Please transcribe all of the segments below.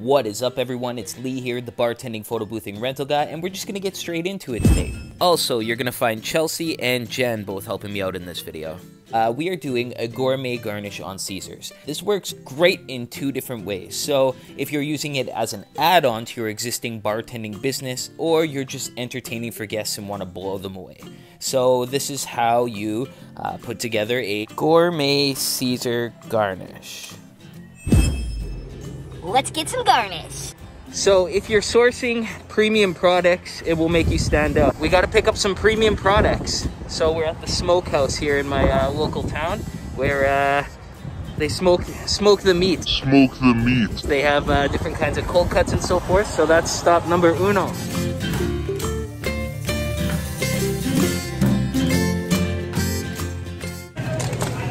What is up, everyone? It's Lee here, the bartending, photo boothing, rental guy, and we're just gonna get straight into it today. Also, you're gonna find Chelsea and Jen both helping me out in this video. We are doing a gourmet garnish on Caesars. This works great in two different ways. So if you're using it as an add-on to your existing bartending business, or you're just entertaining for guests and want to blow them away. So this is how you put together a gourmet Caesar garnish. Let's get some garnish. So if you're sourcing premium products, it will make you stand out. We got to pick up some premium products. So we're at the smokehouse here in my local town, where they smoke the meat. Smoke the meat. They have different kinds of cold cuts and so forth. So that's stop number uno.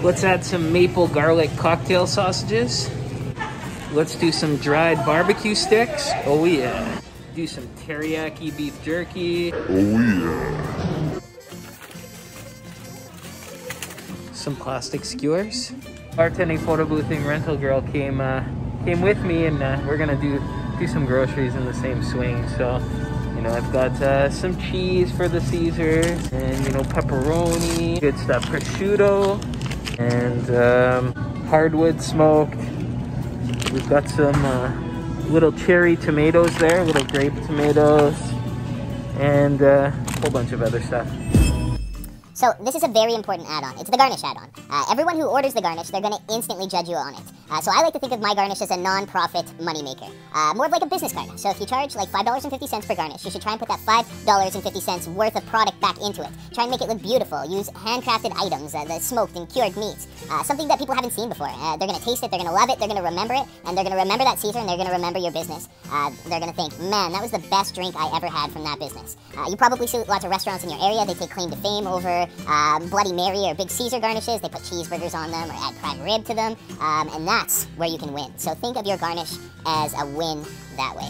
Let's add some maple garlic cocktail sausages. Let's do some dried barbecue sticks. Oh yeah. Do some teriyaki beef jerky. Oh yeah. Some plastic skewers. Bartending, photo boothing, rental girl came with me, and we're gonna do some groceries in the same swing. So, you know, I've got some cheese for the Caesar, and you know, pepperoni, good stuff, prosciutto, and hardwood smoked. We've got some little cherry tomatoes there, little grape tomatoes, and a whole bunch of other stuff. So this is a very important add-on. It's the garnish add-on. Everyone who orders the garnish, they're going to instantly judge you on it. So I like to think of my garnish as a non-profit moneymaker. More of like a business card. So if you charge like $5.50 per garnish, you should try and put that $5.50 worth of product back into it. Try and make it look beautiful. Use handcrafted items, the smoked and cured meats. Something that people haven't seen before. They're going to taste it, they're going to love it, they're going to remember it, and they're going to remember that Caesar, and they're going to remember your business. They're going to think, man, that was the best drink I ever had from that business. You probably see lots of restaurants in your area. They take claim to fame over Bloody Mary or Big Caesar garnishes. They put cheeseburgers on them or add prime rib to them, and that's where you can win. So think of your garnish as a win that way.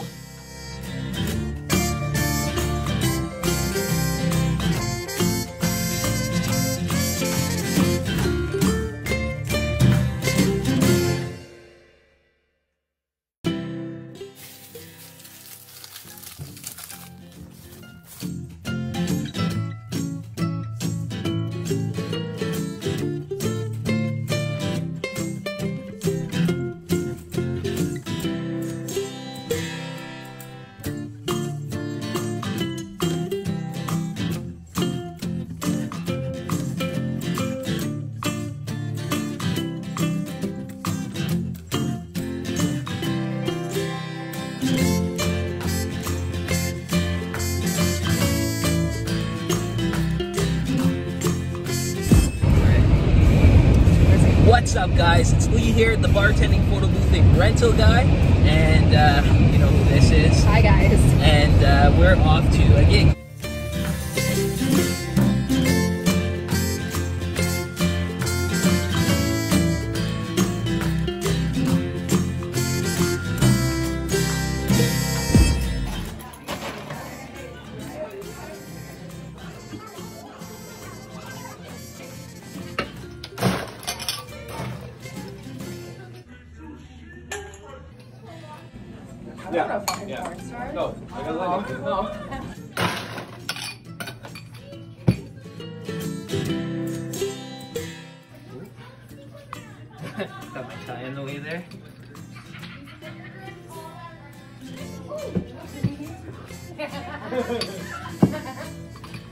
What's up, guys? It's Lee here, the bartending, photo boothing, rental guy, and you know who this is. Hi, guys. And we're off to a gig. Yeah. Yeah. No, I got Got my tie in the way there.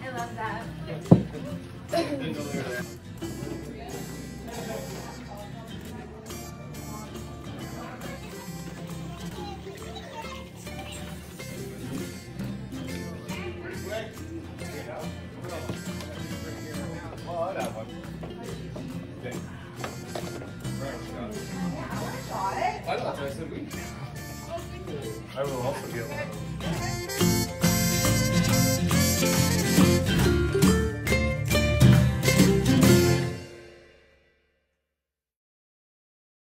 I love that. I will also get one.